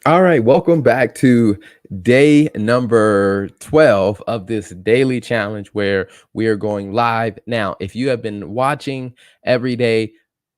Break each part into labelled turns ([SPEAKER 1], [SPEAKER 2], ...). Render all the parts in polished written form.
[SPEAKER 1] All right, welcome back to day number 12 of this daily challenge where we are going live. Now, if you have been watching every day,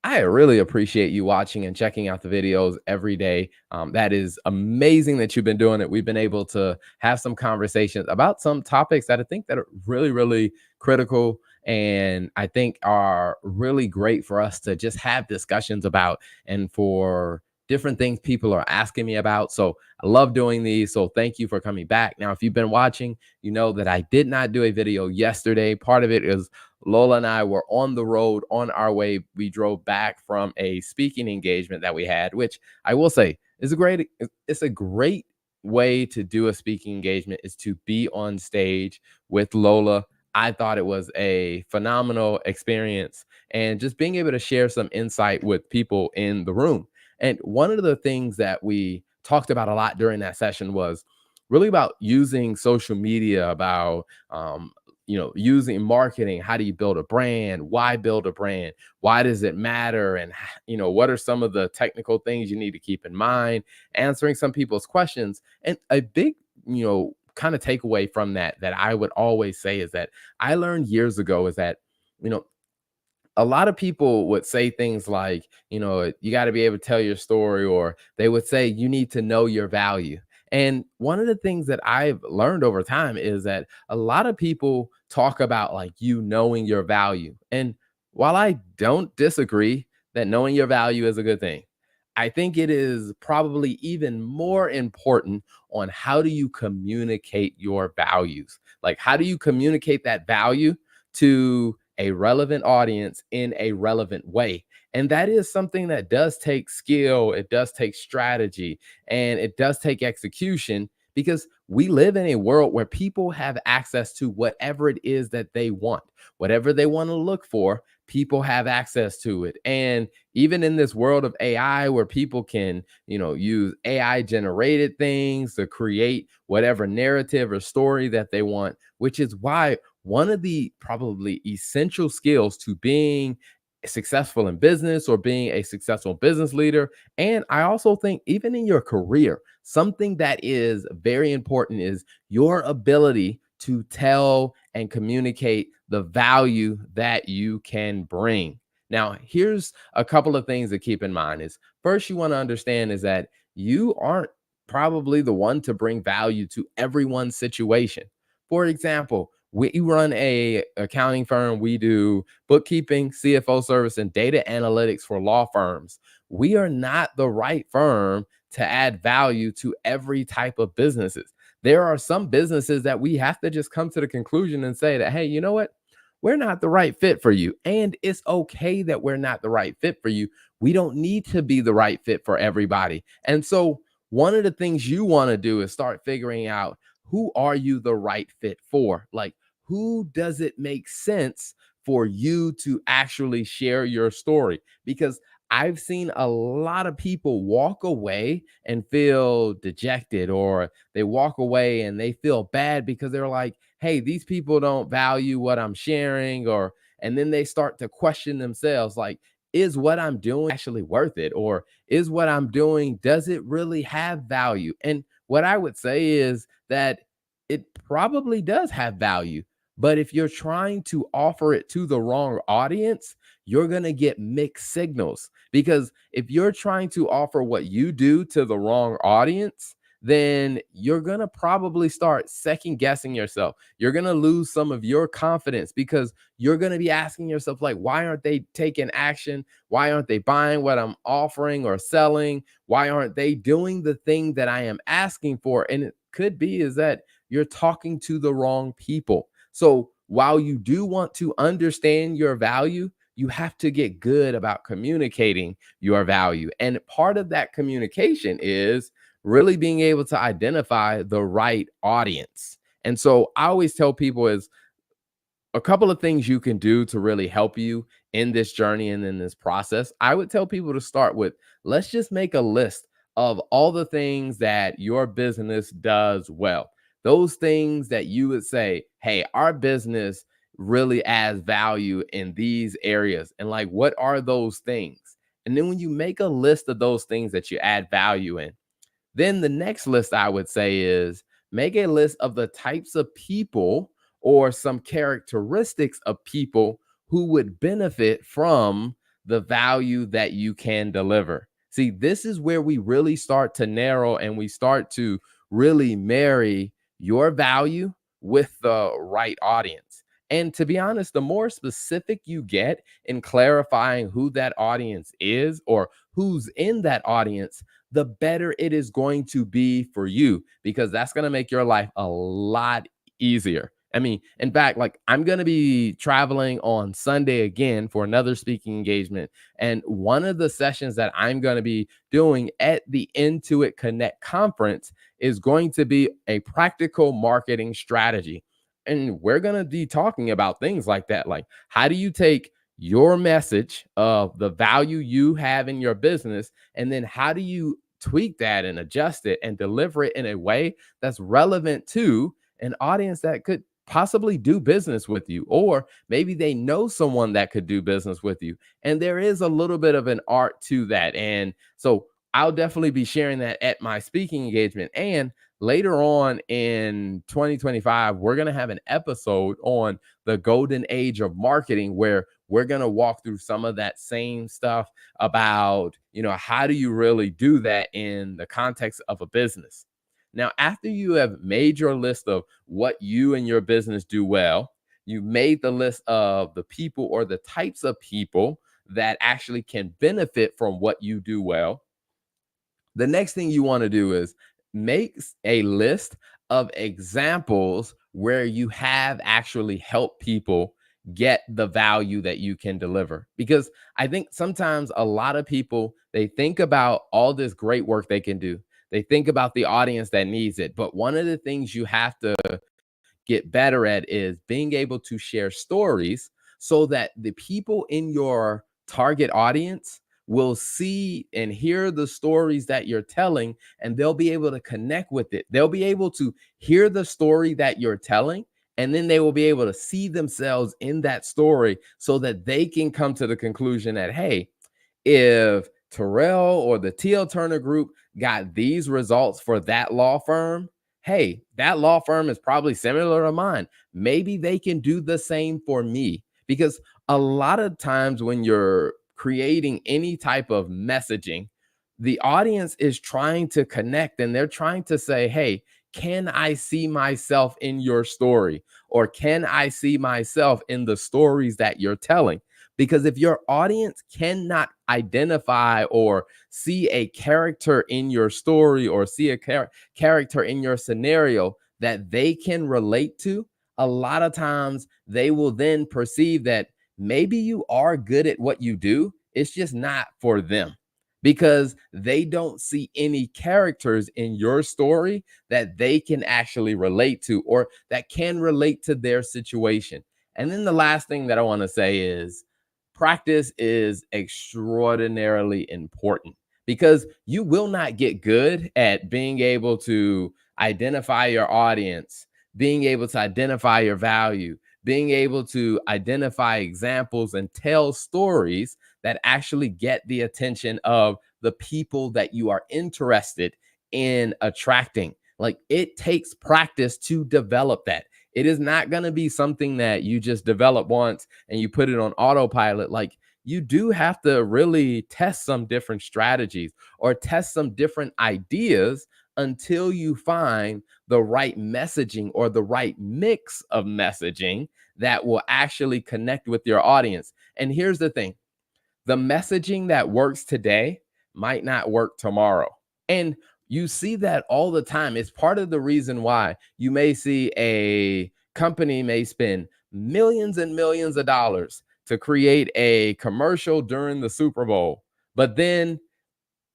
[SPEAKER 1] I really appreciate you watching and checking out the videos every day. That is amazing that you've been doing it. We've been able to have some conversations about some topics that I think that are really, really critical and I think are really great for us to just have discussions about and for different things people are asking me about. So I love doing these. So thank you for coming back. Now, if you've been watching, you know that I did not do a video yesterday. Part of it is Lola and I were on the road on our way. We drove back from a speaking engagement that we had, which I will say is a great way to do a speaking engagement is to be on stage with Lola. I thought it was a phenomenal experience and just being able to share some insight with people in the room. And one of the things that we talked about a lot during that session was really about using social media, about using marketing. How do you build a brand? Why build a brand? Why does it matter? And what are some of the technical things you need to keep in mind? Answering some people's questions. And a big, kind of takeaway from that I would always say is that I learned years ago is that you know a lot of people would say things like, you got to be able to tell your story, or they would say you need to know your value. And one of the things that I've learned over time is that a lot of people talk about like you knowing your value. And while I don't disagree that knowing your value is a good thing, I think it is probably even more important on how do you communicate your values? Like, how do you communicate that value to a relevant audience in a relevant way? And that is something that does take skill, it does take strategy, and it does take execution because we live in a world where people have access to whatever it is that they want, whatever they want to look for. People have access to it. And even in this world of AI where people can, use AI generated things to create whatever narrative or story that they want, which is why one of the probably essential skills to being successful in business or being a successful business leader. And I also think, even in your career, something that is very important is your ability to tell and communicate the value that you can bring. Now, here's a couple of things to keep in mind is first, you want to understand is that you aren't probably the one to bring value to everyone's situation. For example, we run a accounting firm. We do bookkeeping, CFO service, and data analytics for law firms. We are not the right firm to add value to every type of businesses. There are some businesses that we have to just come to the conclusion and say that, hey, you know what? We're not the right fit for you. And it's okay that we're not the right fit for you. We don't need to be the right fit for everybody. And so, one of the things you want to do is start figuring out, who are you the right fit for? Like, who does it make sense for you to actually share your story? Because I've seen a lot of people walk away and feel dejected, or they walk away and they feel bad because they're like, hey, these people don't value what I'm sharing, or and then they start to question themselves like, is what I'm doing actually worth it? Or is what I'm doing, does it really have value? And what I would say is that it probably does have value. But if you're trying to offer it to the wrong audience, you're going to get mixed signals. Because if you're trying to offer what you do to the wrong audience, then you're going to probably start second guessing yourself. You're going to lose some of your confidence because you're going to be asking yourself, like, why aren't they taking action? Why aren't they buying what I'm offering or selling? Why aren't they doing the thing that I am asking for? And it could be is that you're talking to the wrong people. So while you do want to understand your value, you have to get good about communicating your value. And part of that communication is really being able to identify the right audience. And so I always tell people is a couple of things you can do to really help you in this journey and in this process. I would tell people to start with, let's just make a list of all the things that your business does well. Those things that you would say, hey, our business really adds value in these areas. And like, what are those things? And then when you make a list of those things that you add value in, Then the next list I would say is make a list of the types of people or some characteristics of people who would benefit from the value that you can deliver. See, this is where we really start to narrow and we start to really marry your value with the right audience. And to be honest, the more specific you get in clarifying who that audience is or who's in that audience, the better it is going to be for you because that's going to make your life a lot easier. I mean, in fact, like I'm going to be traveling on Sunday again for another speaking engagement. And one of the sessions that I'm going to be doing at the Intuit Connect conference is going to be a practical marketing strategy. And we're going to be talking about things like that. Like, how do you take your message of the value you have in your business, and then how do you tweak that and adjust it and deliver it in a way that's relevant to an audience that could possibly do business with you, or maybe they know someone that could do business with you. And there is a little bit of an art to that. And so I'll definitely be sharing that at my speaking engagement. And later on in 2025, we're going to have an episode on the golden age of marketing where we're going to walk through some of that same stuff about, how do you really do that in the context of a business. Now, after you have made your list of what you and your business do well, you made the list of the people or the types of people that actually can benefit from what you do well. The next thing you want to do is make a list of examples where you have actually helped people get the value that you can deliver. Because I think sometimes a lot of people, they think about all this great work they can do. They think about the audience that needs it. But one of the things you have to get better at is being able to share stories so that the people in your target audience will see and hear the stories that you're telling, and they'll be able to connect with it. They'll be able to hear the story that you're telling, and then they will be able to see themselves in that story so that they can come to the conclusion that, hey, if Terrell or the TL Turner Group got these results for that law firm, hey, that law firm is probably similar to mine. Maybe they can do the same for me. Because a lot of times when you're creating any type of messaging, the audience is trying to connect and they're trying to say, hey, can I see myself in your story? Or can I see myself in the stories that you're telling? Because if your audience cannot identify or see a character in your story or see a character in your scenario that they can relate to, a lot of times they will then perceive that maybe you are good at what you do. It's just not for them because they don't see any characters in your story that they can actually relate to or that can relate to their situation. And then the last thing that I want to say is practice is extraordinarily important because you will not get good at being able to identify your audience, being able to identify your value, being able to identify examples and tell stories that actually get the attention of the people that you are interested in attracting. Like it takes practice to develop that. It is not going to be something that you just develop once and you put it on autopilot. Like you do have to really test some different strategies or test some different ideas until you find the right messaging or the right mix of messaging that will actually connect with your audience. And here's the thing, the messaging that works today might not work tomorrow. And you see that all the time. It's part of the reason why you may see a company may spend millions and millions of dollars to create a commercial during the Super Bowl. But then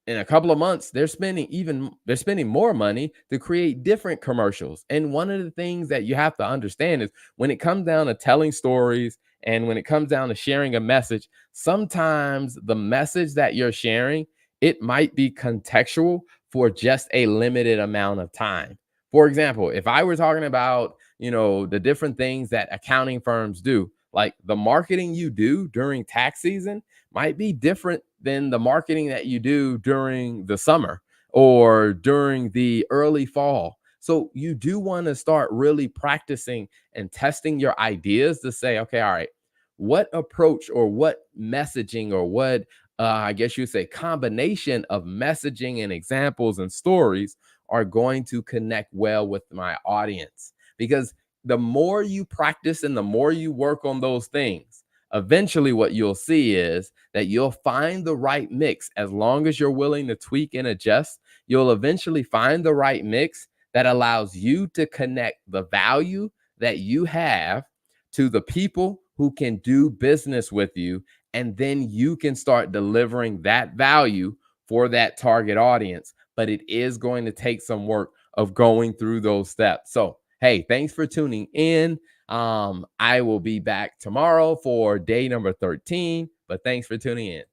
[SPEAKER 1] in a couple of months they're spending more money to create different commercials. And one of the things that you have to understand is when it comes down to telling stories and when it comes down to sharing a message, sometimes the message that you're sharing, it might be contextual for just a limited amount of time. For example, if I were talking about, the different things that accounting firms do, like the marketing you do during tax season might be different than the marketing that you do during the summer. or during the early fall. So you do want to start really practicing and testing your ideas to say, okay, all right, what approach or what messaging or what I guess you would say combination of messaging and examples and stories are going to connect well with my audience. Because the more you practice and the more you work on those things, eventually what you'll see is that you'll find the right mix. As long as you're willing to tweak and adjust, you'll eventually find the right mix that allows you to connect the value that you have to the people who can do business with you. And then you can start delivering that value for that target audience. But it is going to take some work of going through those steps. So, hey, thanks for tuning in. I will be back tomorrow for day number 13, but thanks for tuning in.